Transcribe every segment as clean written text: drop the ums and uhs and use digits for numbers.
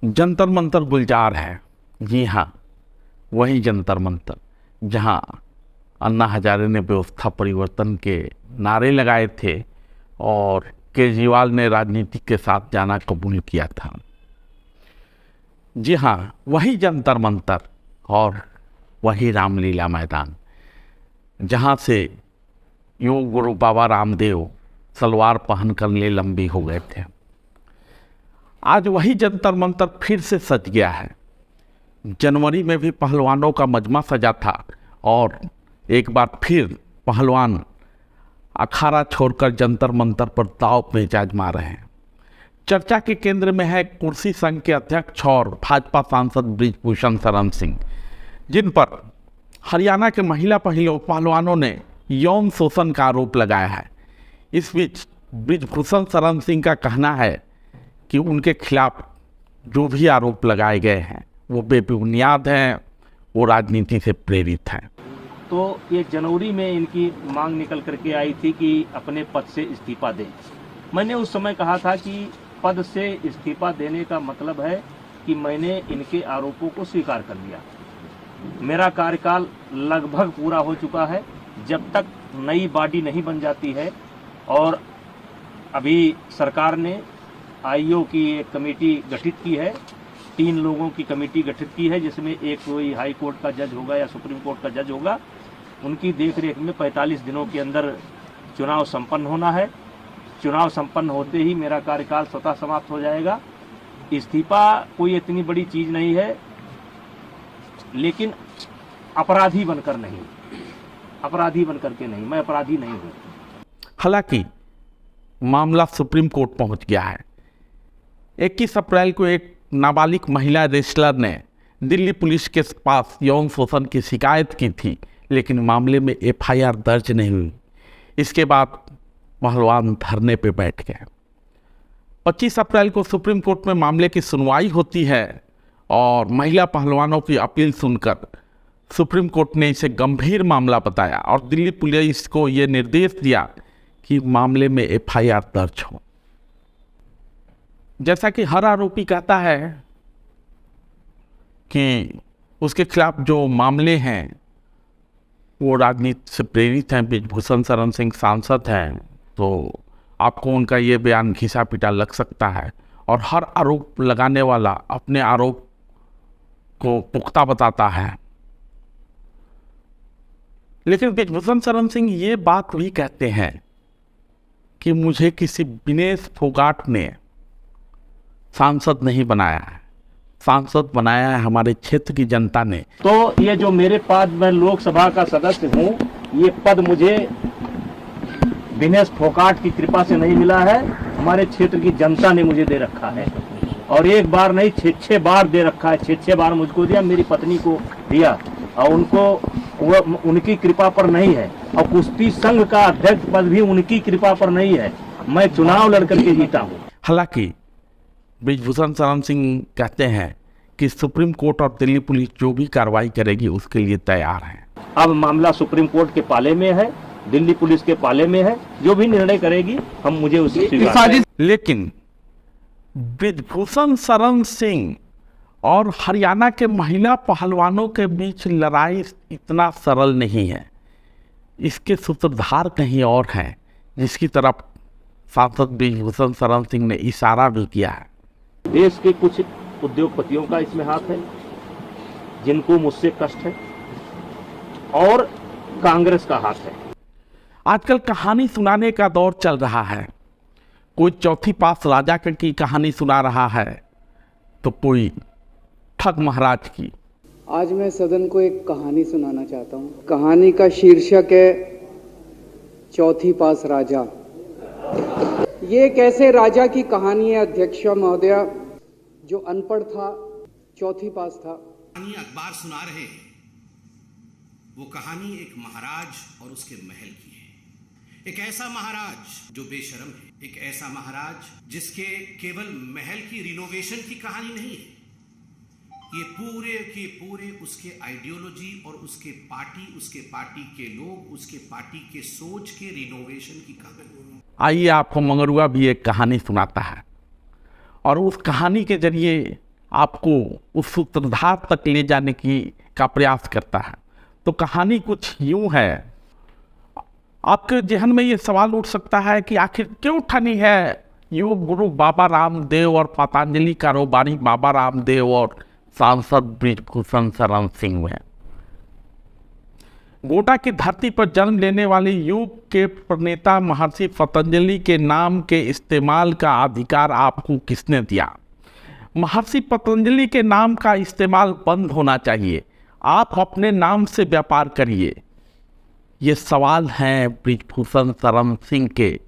जंतर मंतर गुलजार है। जी हाँ, वही जंतर मंतर जहाँ अन्ना हजारे ने व्यवस्था परिवर्तन के नारे लगाए थे और केजरीवाल ने राजनीति के साथ जाना कबूल किया था। जी हाँ, वही जंतर मंतर और वही रामलीला मैदान जहाँ से योग गुरु बाबा रामदेव सलवार पहनकर ले लंबी हो गए थे। आज वही जंतर मंतर फिर से सज गया है। जनवरी में भी पहलवानों का मजमा सजा था और एक बार फिर पहलवान अखाड़ा छोड़कर जंतर मंतर पर दांव पेच आजमा रहे हैं। चर्चा के केंद्र में है कुर्सी संघ के अध्यक्ष और भाजपा सांसद बृजभूषण शरण सिंह, जिन पर हरियाणा के महिला पहलवानों ने यौन शोषण का आरोप लगाया है। इस बीच बृजभूषण शरण सिंह का कहना है कि उनके खिलाफ जो भी आरोप लगाए गए हैं वो बेबुनियाद हैं, वो राजनीति से प्रेरित हैं। तो ये जनवरी में इनकी मांग निकल करके आई थी कि अपने पद से इस्तीफा दें। मैंने उस समय कहा था कि पद से इस्तीफा देने का मतलब है कि मैंने इनके आरोपों को स्वीकार कर लिया। मेरा कार्यकाल लगभग पूरा हो चुका है। जब तक नई बॉडी नहीं बन जाती है, और अभी सरकार ने आईओ की एक कमेटी गठित की है, 3 लोगों की कमेटी गठित की है, जिसमें एक कोई हाई कोर्ट का जज होगा या सुप्रीम कोर्ट का जज होगा। उनकी देखरेख में 45 दिनों के अंदर चुनाव संपन्न होना है। चुनाव संपन्न होते ही मेरा कार्यकाल स्वतः समाप्त हो जाएगा। इस्तीफा कोई इतनी बड़ी चीज़ नहीं है, लेकिन अपराधी बनकर नहीं, अपराधी बनकर के नहीं, मैं अपराधी नहीं हूँ। हालांकि मामला सुप्रीम कोर्ट पहुंच गया है। 21 अप्रैल को एक नाबालिग महिला रेसलर ने दिल्ली पुलिस के पास यौन शोषण की शिकायत की थी, लेकिन मामले में एफआईआर दर्ज नहीं हुई। इसके बाद पहलवान धरने पे बैठ गए। 25 अप्रैल को सुप्रीम कोर्ट में मामले की सुनवाई होती है और महिला पहलवानों की अपील सुनकर सुप्रीम कोर्ट ने इसे गंभीर मामला बताया और दिल्ली पुलिस को ये निर्देश दिया कि मामले में एफआईआर दर्ज हो। जैसा कि हर आरोपी कहता है कि उसके खिलाफ जो मामले हैं वो राजनीति से प्रेरित हैं। बृजभूषण शरण सिंह सांसद हैं, तो आपको उनका ये बयान घिसा पिटा लग सकता है और हर आरोप लगाने वाला अपने आरोप को पुख्ता बताता है। लेकिन बृजभूषण शरण सिंह ये बात भी कहते हैं कि मुझे किसी विनेश फोगाट ने सांसद नहीं बनाया है, सांसद बनाया है हमारे क्षेत्र की जनता ने। तो ये जो मेरे पद, मैं लोकसभा का सदस्य हूँ, ये पद मुझे विनेश फोगाट की कृपा से नहीं मिला है, हमारे क्षेत्र की जनता ने मुझे दे रखा है। और एक बार नहीं, 6 बार दे रखा है। 6 बार मुझको दिया, मेरी पत्नी को दिया, और उनकी कृपा पर नहीं है। और कुश्ती संघ का अध्यक्ष पद भी उनकी कृपा पर नहीं है। मैं चुनाव लड़ करके जीता हूँ। हालांकि बृजभूषण शरण सिंह कहते हैं कि सुप्रीम कोर्ट और दिल्ली पुलिस जो भी कार्रवाई करेगी उसके लिए तैयार है। अब मामला सुप्रीम कोर्ट के पाले में है, दिल्ली पुलिस के पाले में है। जो भी निर्णय करेगी हम मुझे उसे स्वीकार करें। लेकिन बृजभूषण शरण सिंह और हरियाणा के महिला पहलवानों के बीच लड़ाई इतना सरल नहीं है। इसके सूत्रधार कहीं और हैं, जिसकी तरफ सांसद बृजभूषण शरण सिंह ने इशारा भी किया है। देश के कुछ उद्योगपतियों का इसमें हाथ है, जिनको मुझसे कष्ट है, और कांग्रेस का हाथ है। आजकल कहानी सुनाने का दौर चल रहा है। कोई चौथी पास राजा की कहानी सुना रहा है, तो कोई ठग महाराज की। आज मैं सदन को एक कहानी सुनाना चाहता हूँ। कहानी का शीर्षक है चौथी पास राजा। ये एक ऐसे राजा की कहानी है अध्यक्ष महोदया, जो अनपढ़ था, चौथी पास था। कहानी अखबार सुना रहे हैं, वो कहानी एक महाराज और उसके महल की है। एक ऐसा महाराज जो बेशर्म है, एक ऐसा महाराज जिसके केवल महल की रिनोवेशन की कहानी नहीं है, ये पूरे के पूरे उसके आइडियोलॉजी और उसके पार्टी के लोग, उसके पार्टी के सोच के रिनोवेशन की कहानी। आइए आपको मंगरुआ भी एक कहानी सुनाता है और उस कहानी के जरिए आपको उस सूत्रधार तक ले जाने का प्रयास करता है। तो कहानी कुछ यूं है। आपके जहन में ये सवाल उठ सकता है कि आखिर क्यों ठनी है योग गुरु बाबा रामदेव और पतंजलि कारोबारी बाबा रामदेव और सांसद बृजभूषण शरण सिंह में। गोटा की धरती पर जन्म लेने वाले युग के प्रणेता महर्षि पतंजलि के नाम के इस्तेमाल का अधिकार आपको किसने दिया? महर्षि पतंजलि के नाम का इस्तेमाल बंद होना चाहिए। आप अपने नाम से व्यापार करिए। ये सवाल हैं बृजभूषण शरण सिंह के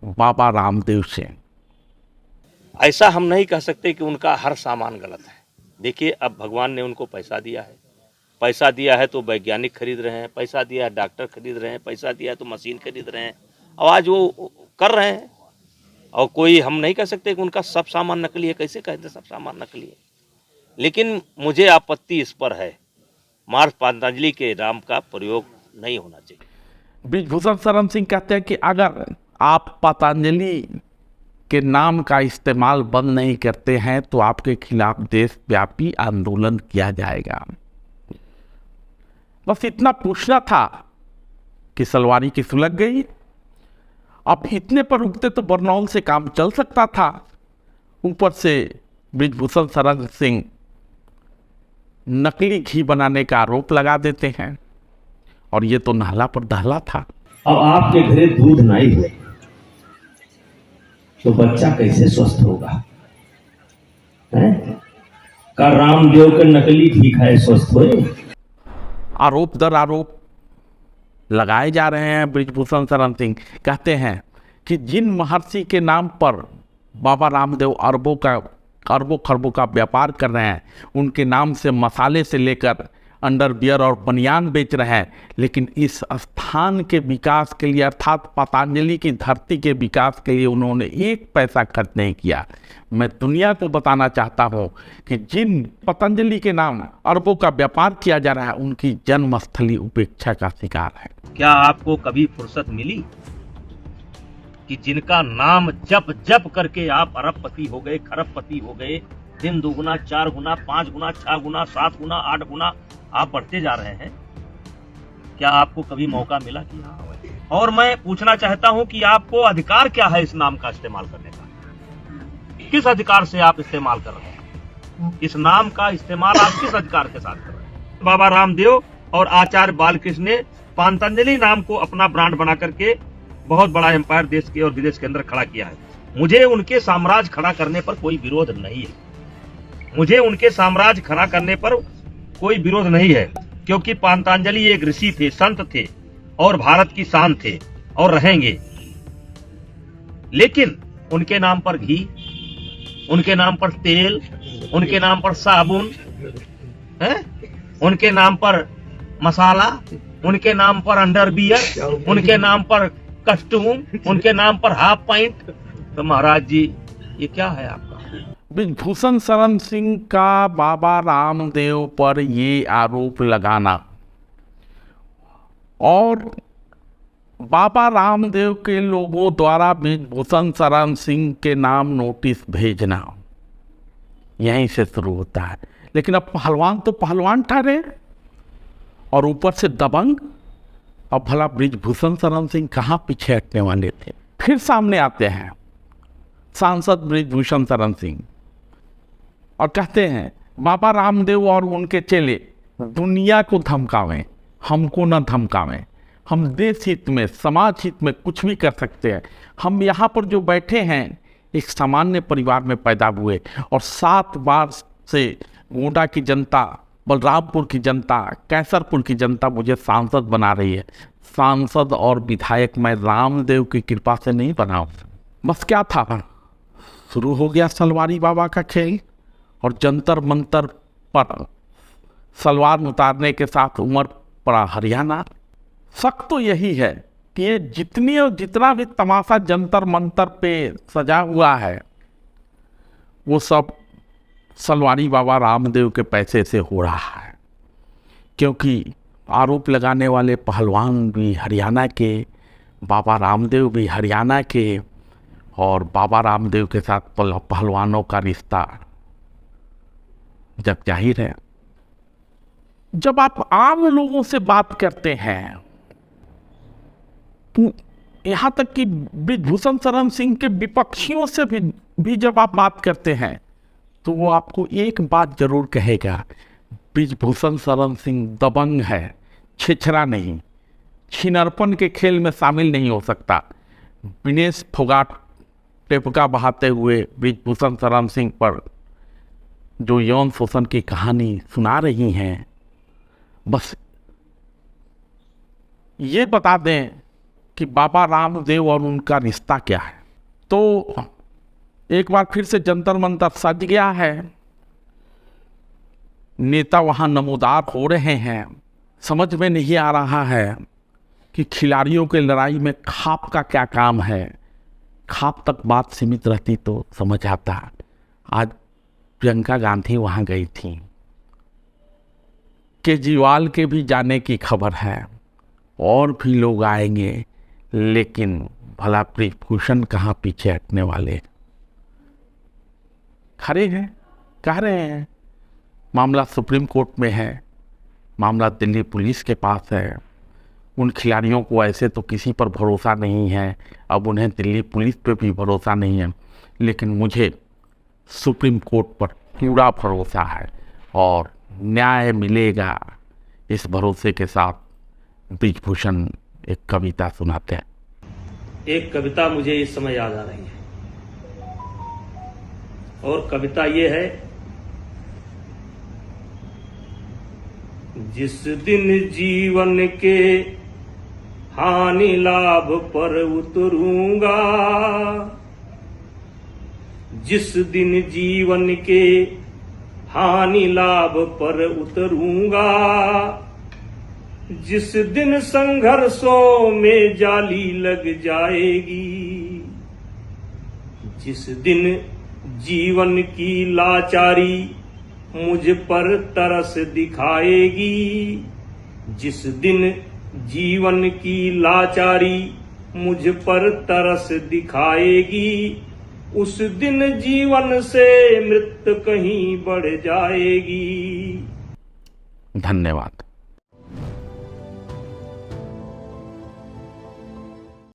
बाबा रामदेव से। ऐसा हम नहीं कह सकते कि उनका हर सामान गलत है। देखिए, अब भगवान ने उनको पैसा दिया है, पैसा दिया है तो वैज्ञानिक खरीद रहे हैं, पैसा दिया है डॉक्टर खरीद रहे हैं, पैसा दिया है तो मशीन खरीद रहे हैं, और आज वो कर रहे हैं। और कोई हम नहीं कह सकते कि उनका सब सामान नकली है। कैसे कहते सब सामान नकली है? लेकिन मुझे आपत्ति इस पर है, महर्षि पतंजलि के नाम का प्रयोग नहीं होना चाहिए। बृजभूषण शरण सिंह कहते हैं कि अगर आप पतंजलि के नाम का इस्तेमाल बंद नहीं करते हैं तो आपके खिलाफ देशव्यापी आंदोलन किया जाएगा। बस इतना पूछना था कि सलवारी की सुलग गई। अब इतने पर रुकते तो बरनौल से काम चल सकता था। ऊपर से बृजभूषण शरण सिंह नकली घी बनाने का आरोप लगा देते हैं, और ये तो नहला पर दहला था। अब आपके घरे दूध नहीं हुए तो बच्चा कैसे स्वस्थ होगा? का रामदेव के नकली घी खाए स्वस्थ हुए? आरोप दर आरोप लगाए जा रहे हैं। बृजभूषण शरण सिंह कहते हैं कि जिन महर्षि के नाम पर बाबा रामदेव अरबों खरबों का व्यापार कर रहे हैं, उनके नाम से मसाले से लेकर अंडरवियर और बनियान बेच रहे हैं, लेकिन इस स्थान के विकास के लिए अर्थात पतंजलि की धरती के विकास के लिए उन्होंने एक पैसा खर्च नहीं किया। मैं दुनिया को बताना चाहता हूं कि जिन पतंजलि के नाम अरबों का व्यापार किया जा रहा है, उनकी जन्मस्थली उपेक्षा का शिकार है। क्या आपको कभी फुर्सत मिली कि जिनका नाम जप करके आप अरबपति हो गए, खरबपति हो गए, दिन दुगुना, 4 गुना, 5 गुना, 6 गुना, 7 गुना, 8 गुना आप बढ़ते जा रहे हैं? क्या आपको कभी मौका मिला कि हाँ? और मैं पूछना चाहता हूं कि आपको अधिकार क्या है इस नाम का इस्तेमाल करने का? किस अधिकार से आप इस्तेमाल कर रहे हैं? इस नाम का इस्तेमाल आप किस अधिकार के साथ कर रहे हैं? बाबा रामदेव और आचार्य बालकृष्ण ने पतंजलि नाम को अपना ब्रांड बना करके बहुत बड़ा एम्पायर देश के और विदेश के अंदर खड़ा किया है। मुझे उनके साम्राज्य खड़ा करने पर कोई विरोध नहीं है। मुझे उनके साम्राज्य खड़ा करने पर कोई विरोध नहीं है, क्योंकि पतंजलि एक ऋषि थे, संत थे और भारत की शान थे और रहेंगे। लेकिन उनके नाम पर घी, उनके नाम पर तेल, उनके नाम पर साबुन है, उनके नाम पर मसाला, उनके नाम पर अंडरवियर, उनके नाम पर कस्टूम, उनके नाम पर हाफ पैंट। तो महाराज जी, ये क्या है आपका? बृजभूषण शरण सिंह का बाबा रामदेव पर ये आरोप लगाना और बाबा रामदेव के लोगों द्वारा बृजभूषण शरण सिंह के नाम नोटिस भेजना, यहीं से शुरू होता है। लेकिन अब पहलवान तो पहलवान ठहरे और ऊपर से दबंग। अब भला बृजभूषण शरण सिंह कहाँ पीछे हटने वाले थे? फिर सामने आते हैं सांसद बृजभूषण शरण सिंह और कहते हैं बाबा रामदेव और उनके चेले दुनिया को धमकावें, हमको न धमकावें। हम देश हित में, समाज हित में कुछ भी कर सकते हैं। हम यहाँ पर जो बैठे हैं एक सामान्य परिवार में पैदा हुए और 7 बार से गोंडा की जनता, बलरामपुर की जनता, कैसरपुर की जनता मुझे सांसद बना रही है। सांसद और विधायक मैं रामदेव की कृपा से नहीं बना हूँ। बस क्या था, शुरू हो गया सलवारी बाबा का खेल और जंतर मंतर पर सलवार उतारने के साथ उमड़ पड़ा हरियाणा। शक तो यही है कि ये जितना भी तमाशा जंतर मंतर पे सजा हुआ है वो सब सलवारी बाबा रामदेव के पैसे से हो रहा है, क्योंकि आरोप लगाने वाले पहलवान भी हरियाणा के, बाबा रामदेव भी हरियाणा के, और बाबा रामदेव के साथ पहलवानों का रिश्ता झिझक जाहिर है। जब आप आम लोगों से बात करते हैं तो यहाँ तक कि ब्रिजभूषण शरण सिंह के विपक्षियों से भी जब आप बात करते हैं तो वो आपको एक बात जरूर कहेगा, ब्रिजभूषण शरण सिंह दबंग है, छिछरा नहीं, छिनरपन के खेल में शामिल नहीं हो सकता। विनेश फोगाट टेपका बहाते हुए ब्रिजभूषण शरण सिंह पर जो यौन शोषण की कहानी सुना रही हैं, बस ये बता दें कि बाबा रामदेव और उनका रिश्ता क्या है। तो एक बार फिर से जंतर मंतर सज गया है, नेता वहाँ नमोदार हो रहे हैं। समझ में नहीं आ रहा है कि खिलाड़ियों के लड़ाई में खाप का क्या काम है। खाप तक बात सीमित रहती तो समझ आता। आज प्रियंका गांधी वहाँ गई थी, केजरीवाल के भी जाने की खबर है, और भी लोग आएंगे, लेकिन भला ब्रिजभूषण कहाँ पीछे हटने वाले। खड़े हैं, कह रहे हैं मामला सुप्रीम कोर्ट में है, मामला दिल्ली पुलिस के पास है। उन खिलाड़ियों को ऐसे तो किसी पर भरोसा नहीं है, अब उन्हें दिल्ली पुलिस पे भी भरोसा नहीं है, लेकिन मुझे सुप्रीम कोर्ट पर पूरा भरोसा है और न्याय मिलेगा। इस भरोसे के साथ ब्रिजभूषण एक कविता सुनाते हैं। एक कविता मुझे इस समय याद आ रही है, और कविता ये है, जिस दिन जीवन के हानि लाभ पर उतरूंगा, जिस दिन जीवन के हानि लाभ पर उतरूंगा, जिस दिन संघर्षों में जाली लग जाएगी, जिस दिन जीवन की लाचारी मुझ पर तरस दिखाएगी, जिस दिन जीवन की लाचारी मुझ पर तरस दिखाएगी, उस दिन जीवन से मृत्यु कहीं बढ़ जाएगी। धन्यवाद।